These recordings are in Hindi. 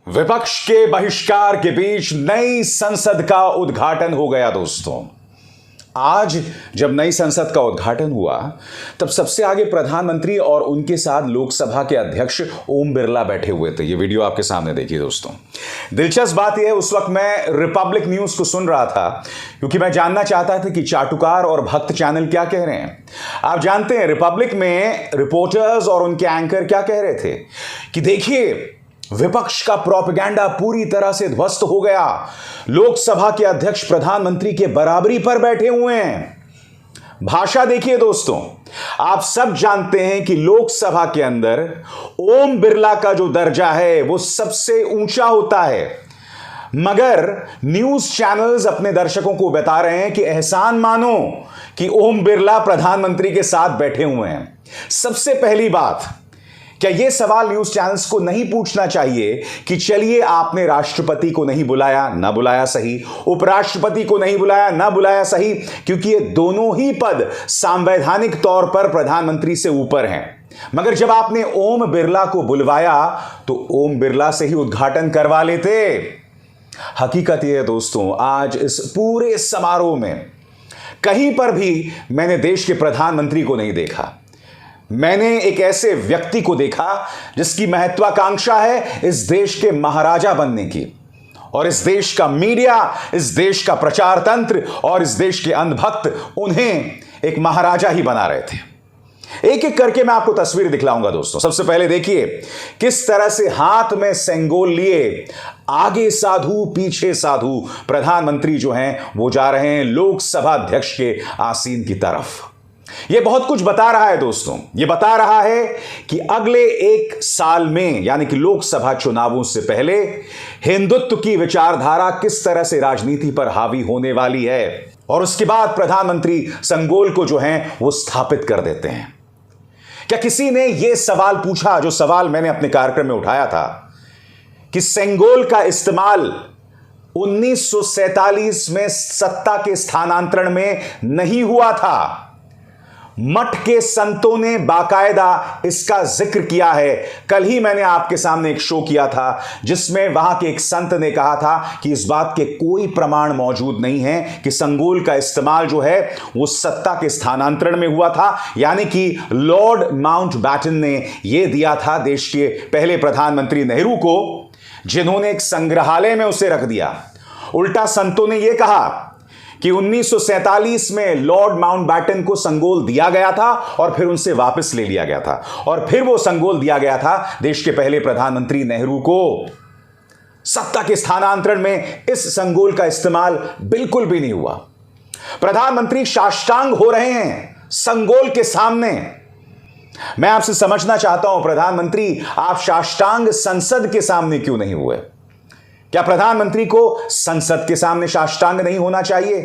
विपक्ष के बहिष्कार के बीच नई संसद का उद्घाटन हो गया दोस्तों। आज जब नई संसद का उद्घाटन हुआ तब सबसे आगे प्रधानमंत्री और उनके साथ लोकसभा के अध्यक्ष ओम बिरला बैठे हुए थे। ये वीडियो आपके सामने देखिए दोस्तों। दिलचस्प बात यह है, उस वक्त मैं रिपब्लिक न्यूज को सुन रहा था क्योंकि मैं जानना चाहता था कि चाटुकार और भक्त चैनल क्या कह रहे हैं। आप जानते हैं रिपब्लिक में रिपोर्टर्स और उनके एंकर क्या कह रहे थे कि देखिए विपक्ष का प्रोपेगेंडा पूरी तरह से ध्वस्त हो गया। लोकसभा के अध्यक्ष प्रधानमंत्री के बराबरी पर बैठे हुए हैं। भाषा देखिए दोस्तों, आप सब जानते हैं कि लोकसभा के अंदर ओम बिरला का जो दर्जा है वो सबसे ऊंचा होता है, मगर न्यूज चैनल्स अपने दर्शकों को बता रहे हैं कि एहसान मानो कि ओम बिरला प्रधानमंत्री के साथ बैठे हुए हैं। सबसे पहली बात, क्या यह सवाल न्यूज चैनल्स को नहीं पूछना चाहिए कि चलिए आपने राष्ट्रपति को नहीं बुलाया, ना बुलाया सही, उपराष्ट्रपति को नहीं बुलाया, ना बुलाया सही, क्योंकि ये दोनों ही पद संवैधानिक तौर पर प्रधानमंत्री से ऊपर हैं। मगर जब आपने ओम बिरला को बुलवाया तो ओम बिरला से ही उद्घाटन करवा लेते। हकीकत यह है दोस्तों, आज इस पूरे समारोह में कहीं पर भी मैंने देश के प्रधानमंत्री को नहीं देखा। मैंने एक ऐसे व्यक्ति को देखा जिसकी महत्वाकांक्षा है इस देश के महाराजा बनने की, और इस देश का मीडिया, इस देश का प्रचार तंत्र और इस देश के अंधभक्त उन्हें एक महाराजा ही बना रहे थे। एक एक करके मैं आपको तस्वीर दिखलाऊंगा दोस्तों। सबसे पहले देखिए किस तरह से हाथ में सेंगोल लिए आगे साधु पीछे साधु प्रधानमंत्री जो हैं वो जा रहे हैं लोकसभा अध्यक्ष के आसीन की तरफ। यह बहुत कुछ बता रहा है दोस्तों। यह बता रहा है कि अगले एक साल में, यानी कि लोकसभा चुनावों से पहले, हिंदुत्व की विचारधारा किस तरह से राजनीति पर हावी होने वाली है, और उसके बाद प्रधानमंत्री संगोल को जो है वो स्थापित कर देते हैं। क्या किसी ने यह सवाल पूछा, जो सवाल मैंने अपने कार्यक्रम में उठाया था, कि सेंगोल का इस्तेमाल 1947 में सत्ता के स्थानांतरण में नहीं हुआ था? मठ के संतों ने बाकायदा इसका जिक्र किया है। कल ही मैंने आपके सामने एक शो किया था जिसमें वहां के एक संत ने कहा था कि इस बात के कोई प्रमाण मौजूद नहीं है कि संगोल का इस्तेमाल जो है वो सत्ता के स्थानांतरण में हुआ था, यानी कि लॉर्ड माउंटबैटन ने यह दिया था देश के पहले प्रधानमंत्री नेहरू को, जिन्होंने एक संग्रहालय में उसे रख दिया। उल्टा संतों ने यह कहा कि 1947 में लॉर्ड माउंटबैटन को संगोल दिया गया था और फिर उनसे वापस ले लिया गया था, और फिर वो संगोल दिया गया था देश के पहले प्रधानमंत्री नेहरू को। सत्ता के स्थानांतरण में इस संगोल का इस्तेमाल बिल्कुल भी नहीं हुआ। प्रधानमंत्री साष्टांग हो रहे हैं संगोल के सामने। मैं आपसे समझना चाहता हूं प्रधानमंत्री, आप साष्टांग संसद के सामने क्यों नहीं हुए? क्या प्रधानमंत्री को संसद के सामने साष्टांग नहीं होना चाहिए?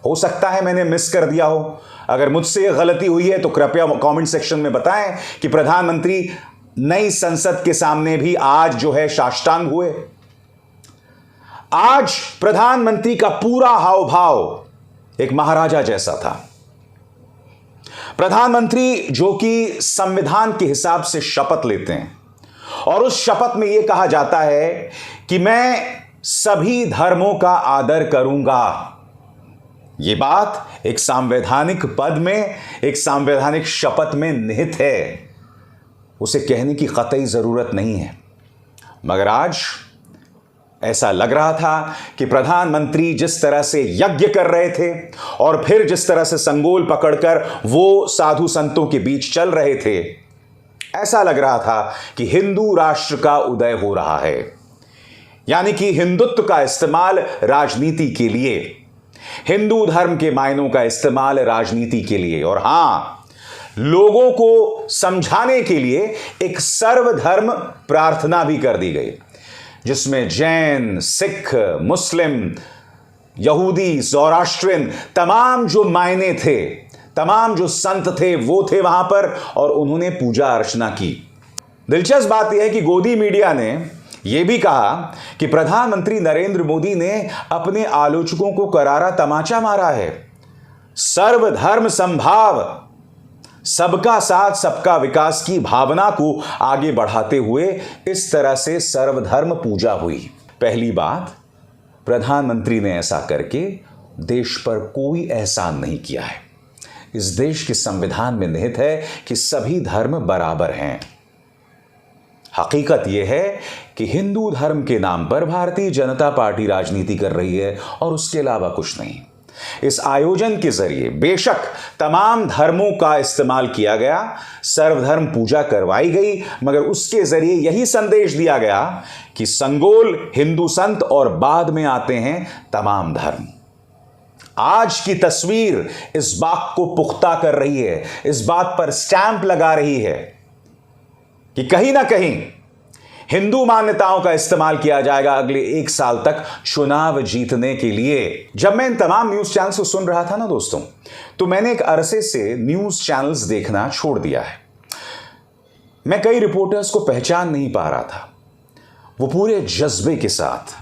हो सकता है मैंने मिस कर दिया हो। अगर मुझसे गलती हुई है तो कृपया कमेंट सेक्शन में बताएं कि प्रधानमंत्री नई संसद के सामने भी आज जो है साष्टांग हुए। आज प्रधानमंत्री का पूरा हाव भाव एक महाराजा जैसा था। प्रधानमंत्री जो कि संविधान के हिसाब से शपथ लेते हैं, और उस शपथ में यह कहा जाता है कि मैं सभी धर्मों का आदर करूंगा। यह बात एक संवैधानिक पद में, एक संवैधानिक शपथ में निहित है, उसे कहने की कतई जरूरत नहीं है। मगर आज ऐसा लग रहा था कि प्रधानमंत्री जिस तरह से यज्ञ कर रहे थे और फिर जिस तरह से संगोल पकड़कर वो साधु संतों के बीच चल रहे थे, ऐसा लग रहा था कि हिंदू राष्ट्र का उदय हो रहा है, यानी कि हिंदुत्व का इस्तेमाल राजनीति के लिए, हिंदू धर्म के मायनों का इस्तेमाल राजनीति के लिए, और हां, लोगों को समझाने के लिए एक सर्वधर्म प्रार्थना भी कर दी गई, जिसमें जैन, सिख, मुस्लिम, यहूदी, ज़ोरास्ट्रियन, तमाम जो मायने थे, तमाम जो संत थे वो थे वहां पर, और उन्होंने पूजा अर्चना की। दिलचस्प बात यह है कि गोदी मीडिया ने यह भी कहा कि प्रधानमंत्री नरेंद्र मोदी ने अपने आलोचकों को करारा तमाचा मारा है। सर्वधर्म संभाव, सबका साथ सबका विकास की भावना को आगे बढ़ाते हुए इस तरह से सर्वधर्म पूजा हुई। पहली बात, प्रधानमंत्री ने ऐसा करके देश पर कोई एहसान नहीं किया है। इस देश के संविधान में निहित है कि सभी धर्म बराबर हैं। हकीकत यह है कि हिंदू धर्म के नाम पर भारतीय जनता पार्टी राजनीति कर रही है और उसके अलावा कुछ नहीं। इस आयोजन के जरिए बेशक तमाम धर्मों का इस्तेमाल किया गया, सर्वधर्म पूजा करवाई गई, मगर उसके जरिए यही संदेश दिया गया कि संगोल हिंदू संत और बाद में आते हैं तमाम धर्म। आज की तस्वीर इस बात को पुख्ता कर रही है, इस बात पर स्टैंप लगा रही है कि कहीं ना कहीं हिंदू मान्यताओं का इस्तेमाल किया जाएगा अगले 1 साल तक चुनाव जीतने के लिए। जब मैं इन तमाम न्यूज चैनल्स को सुन रहा था ना दोस्तों, तो मैंने एक अरसे से न्यूज चैनल्स देखना छोड़ दिया है। मैं कई रिपोर्टर्स को पहचान नहीं पा रहा था। वो पूरे जज्बे के साथ,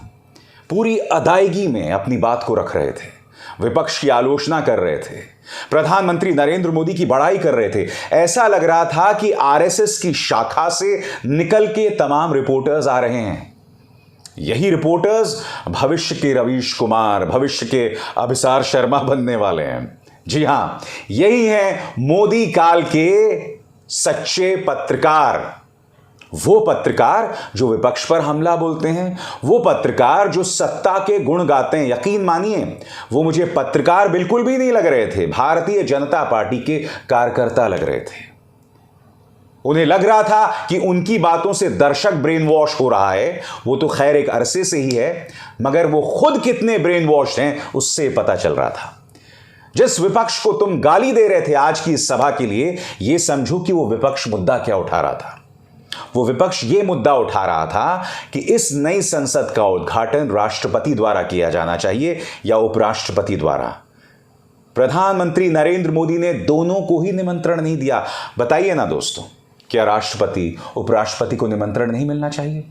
पूरी अदायगी में अपनी बात को रख रहे थे, विपक्ष की आलोचना कर रहे थे, प्रधानमंत्री नरेंद्र मोदी की बड़ाई कर रहे थे। ऐसा लग रहा था कि आरएसएस की शाखा से निकल के तमाम रिपोर्टर्स आ रहे हैं। यही रिपोर्टर्स भविष्य के रवीश कुमार, भविष्य के अभिसार शर्मा बनने वाले हैं। जी हां, यही है मोदी काल के सच्चे पत्रकार। वो पत्रकार जो विपक्ष पर हमला बोलते हैं, वो पत्रकार जो सत्ता के गुण गाते हैं। यकीन मानिए, वो मुझे पत्रकार बिल्कुल भी नहीं लग रहे थे, भारतीय जनता पार्टी के कार्यकर्ता लग रहे थे। उन्हें लग रहा था कि उनकी बातों से दर्शक ब्रेन वॉश हो रहा है। वो तो खैर एक अरसे से ही है, मगर वो खुद कितने ब्रेन वॉश हैं उससे पता चल रहा था। जिस विपक्ष को तुम गाली दे रहे थे आज की इस सभा के लिए, यह समझो कि वो विपक्ष मुद्दा क्या उठा रहा था। वो विपक्ष ये मुद्दा उठा रहा था कि इस नई संसद का उद्घाटन राष्ट्रपति द्वारा किया जाना चाहिए या उपराष्ट्रपति द्वारा। प्रधानमंत्री नरेंद्र मोदी ने दोनों को ही निमंत्रण नहीं दिया। बताइए ना दोस्तों, क्या राष्ट्रपति उपराष्ट्रपति को निमंत्रण नहीं मिलना चाहिए?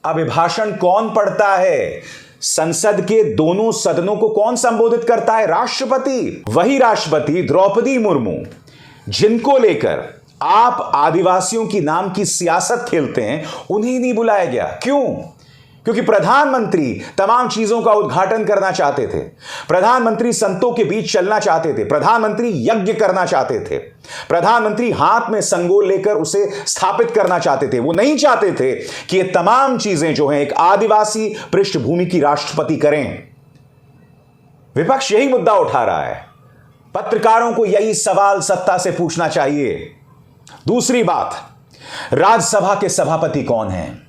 अभिभाषण कौन पढ़ता है? संसद के दोनों सदनों को कौन संबोधित करता है? राष्ट्रपति। वही राष्ट्रपति द्रौपदी मुर्मू, जिनको लेकर आप आदिवासियों की नाम की सियासत खेलते हैं, उन्हें नहीं बुलाया गया। क्यों? क्योंकि प्रधानमंत्री तमाम चीजों का उद्घाटन करना चाहते थे, प्रधानमंत्री संतों के बीच चलना चाहते थे, प्रधानमंत्री यज्ञ करना चाहते थे, प्रधानमंत्री हाथ में संगोल लेकर उसे स्थापित करना चाहते थे। वो नहीं चाहते थे कि ये तमाम चीजें जो हैं एक आदिवासी पृष्ठभूमि की राष्ट्रपति करें। विपक्ष यही मुद्दा उठा रहा है। पत्रकारों को यही सवाल सत्ता से पूछना चाहिए। दूसरी बात, राज्यसभा के सभापति कौन हैं?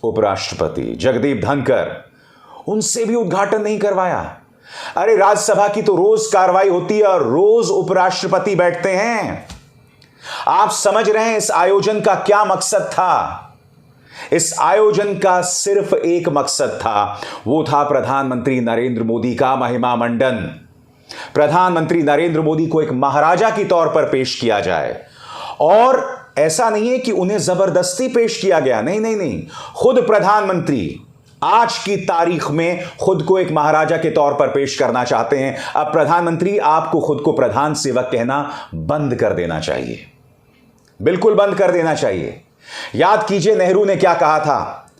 उपराष्ट्रपति जगदीप धनखड़। उनसे भी उद्घाटन नहीं करवाया। अरे राज्यसभा की तो रोज कार्रवाई होती है और रोज उपराष्ट्रपति बैठते हैं। आप समझ रहे हैं इस आयोजन का क्या मकसद था? इस आयोजन का सिर्फ एक मकसद था, वो था प्रधानमंत्री नरेंद्र मोदी का महिमा मंडन। प्रधानमंत्री नरेंद्र मोदी को एक महाराजा की तौर पर पेश किया जाए। और ऐसा नहीं है कि उन्हें जबरदस्ती पेश किया गया, नहीं नहीं नहीं, खुद प्रधानमंत्री आज की तारीख में खुद को एक महाराजा के तौर पर पेश करना चाहते हैं। अब प्रधानमंत्री आपको खुद को प्रधान सेवक कहना बंद कर देना चाहिए, बिल्कुल बंद कर देना चाहिए। याद कीजिए नेहरू ने क्या कहा था।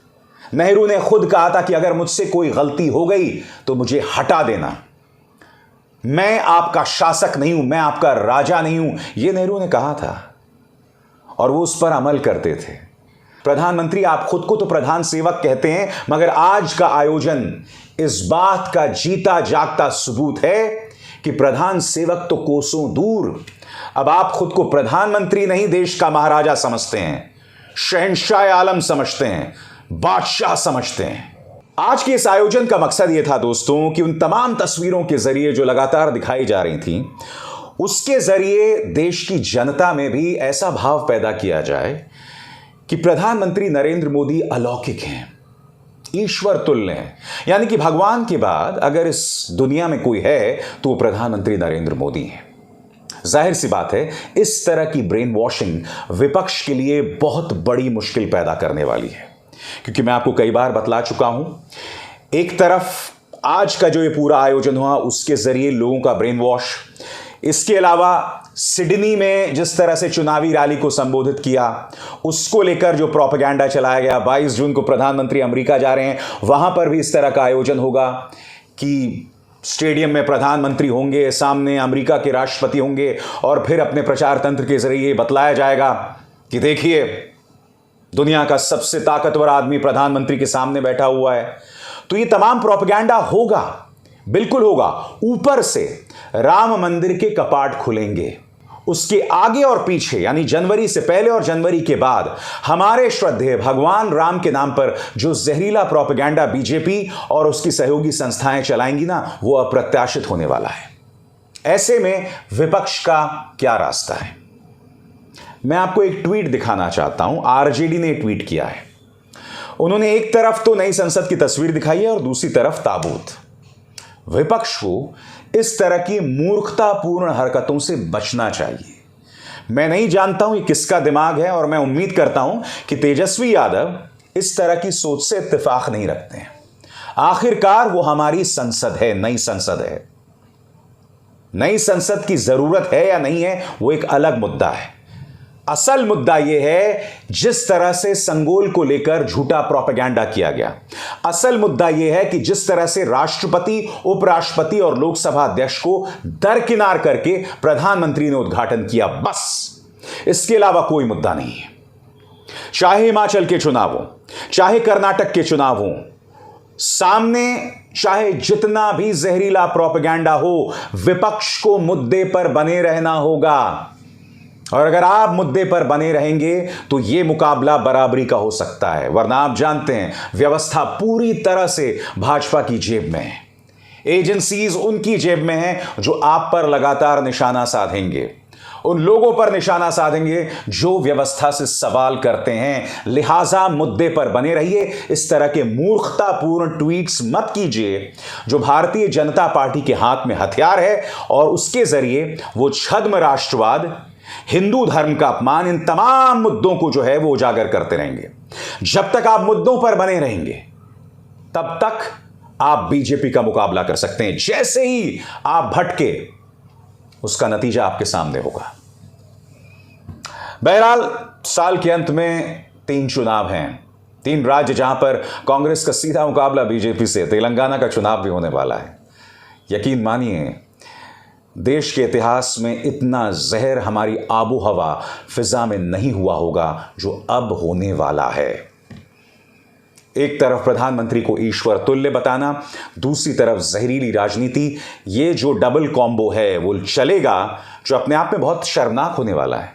नेहरू ने खुद कहा था कि अगर मुझसे कोई गलती हो गई तो मुझे हटा देना, मैं आपका शासक नहीं हूं, मैं आपका राजा नहीं हूं, यह नेहरू ने कहा था और वो उस पर अमल करते थे। प्रधानमंत्री आप खुद को तो प्रधान सेवक कहते हैं, मगर आज का आयोजन इस बात का जीता जागता सबूत है कि प्रधान सेवक तो कोसों दूर, अब आप खुद को प्रधानमंत्री नहीं देश का महाराजा समझते हैं, शहंशाह आलम समझते हैं, बादशाह समझते हैं। आज के इस आयोजन का मकसद यह था दोस्तों कि उन तमाम तस्वीरों के जरिए जो लगातार दिखाई जा रही थी, उसके जरिए देश की जनता में भी ऐसा भाव पैदा किया जाए कि प्रधानमंत्री नरेंद्र मोदी अलौकिक हैं, ईश्वर तुल्य हैं। यानी कि भगवान के बाद अगर इस दुनिया में कोई है तो वो प्रधानमंत्री नरेंद्र मोदी हैं। जाहिर सी बात है, इस तरह की ब्रेन वॉशिंग विपक्ष के लिए बहुत बड़ी मुश्किल पैदा करने वाली है, क्योंकि मैं आपको कई बार बतला चुका हूं, एक तरफ आज का जो ये पूरा आयोजन हुआ उसके जरिए लोगों का ब्रेन वॉश, इसके अलावा सिडनी में जिस तरह से चुनावी रैली को संबोधित किया, उसको लेकर जो प्रोपेगेंडा चलाया गया, 22 जून को प्रधानमंत्री अमेरिका जा रहे हैं, वहां पर भी इस तरह का आयोजन होगा कि स्टेडियम में प्रधानमंत्री होंगे, सामने अमेरिका के राष्ट्रपति होंगे और फिर अपने प्रचार तंत्र के जरिए बतलाया जाएगा कि देखिए दुनिया का सबसे ताकतवर आदमी प्रधानमंत्री के सामने बैठा हुआ है। तो ये तमाम प्रोपेगेंडा होगा, बिल्कुल होगा। ऊपर से राम मंदिर के कपाट खुलेंगे, उसके आगे और पीछे यानी जनवरी से पहले और जनवरी के बाद हमारे श्रद्धेय भगवान राम के नाम पर जो जहरीला प्रोपेगेंडा बीजेपी और उसकी सहयोगी संस्थाएं चलाएंगी ना, वो अप्रत्याशित होने वाला है। ऐसे में विपक्ष का क्या रास्ता है? मैं आपको एक ट्वीट दिखाना चाहता हूं। आरजेडी ने ट्वीट किया है। उन्होंने एक तरफ तो नई संसद की तस्वीर दिखाई है और दूसरी तरफ ताबूत। विपक्ष को इस तरह की मूर्खतापूर्ण हरकतों से बचना चाहिए। मैं नहीं जानता हूं ये किसका दिमाग है और मैं उम्मीद करता हूं कि तेजस्वी यादव इस तरह की सोच से इत्तेफाक नहीं रखते हैं। आखिरकार वो हमारी संसद है, नई संसद है। नई संसद की जरूरत है या नहीं है वो एक अलग मुद्दा है। असल मुद्दा यह है जिस तरह से संगोल को लेकर झूठा प्रोपेगेंडा किया गया। असल मुद्दा यह है कि जिस तरह से राष्ट्रपति, उपराष्ट्रपति और लोकसभा अध्यक्ष को दरकिनार करके प्रधानमंत्री ने उद्घाटन किया, बस। इसके अलावा कोई मुद्दा नहीं है। चाहे हिमाचल के चुनाव हो, चाहे कर्नाटक के चुनाव हो, सामने चाहे जितना भी जहरीला प्रोपेगेंडा हो, विपक्ष को मुद्दे पर बने रहना होगा। और अगर आप मुद्दे पर बने रहेंगे तो यह मुकाबला बराबरी का हो सकता है, वरना आप जानते हैं व्यवस्था पूरी तरह से भाजपा की जेब में है। एजेंसीज उनकी जेब में हैं जो आप पर लगातार निशाना साधेंगे, उन लोगों पर निशाना साधेंगे जो व्यवस्था से सवाल करते हैं। लिहाजा मुद्दे पर बने रहिए। इस तरह के मूर्खतापूर्ण ट्वीट्स मत कीजिए जो भारतीय जनता पार्टी के हाथ में हथियार है और उसके जरिए वो छद्म राष्ट्रवाद, हिंदू धर्म का अपमान, इन तमाम मुद्दों को जो है वो उजागर करते रहेंगे। जब तक आप मुद्दों पर बने रहेंगे तब तक आप बीजेपी का मुकाबला कर सकते हैं। जैसे ही आप भटके उसका नतीजा आपके सामने होगा। बहरहाल साल के अंत में 3 चुनाव हैं, 3 राज्य जहां पर कांग्रेस का सीधा मुकाबला बीजेपी से। तेलंगाना का चुनाव भी होने वाला है। यकीन मानिए देश के इतिहास में इतना जहर हमारी आबो हवा फिजा में नहीं हुआ होगा जो अब होने वाला है। एक तरफ प्रधानमंत्री को ईश्वर तुल्य बताना, दूसरी तरफ जहरीली राजनीति, ये जो डबल कॉम्बो है वो चलेगा जो अपने आप में बहुत शर्मनाक होने वाला है।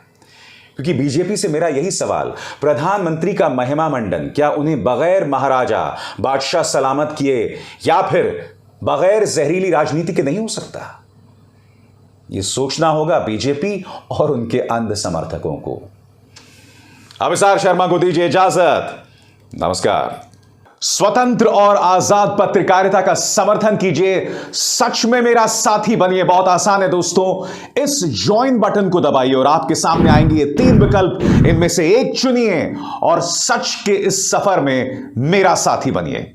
क्योंकि बीजेपी से मेरा यही सवाल, प्रधानमंत्री का महिमा मंडन क्या उन्हें बगैर महाराजा बादशाह सलामत किए या फिर बगैर जहरीली राजनीति के नहीं हो सकता? ये सोचना होगा बीजेपी और उनके अंध समर्थकों को। अभिसार शर्मा को दीजिए इजाजत। नमस्कार। स्वतंत्र और आजाद पत्रकारिता का समर्थन कीजिए, सच में मेरा साथी बनिए। बहुत आसान है दोस्तों, इस ज्वाइन बटन को दबाइए और आपके सामने आएंगे ये 3 विकल्प। इनमें से एक चुनिए और सच के इस सफर में मेरा साथी बनिए।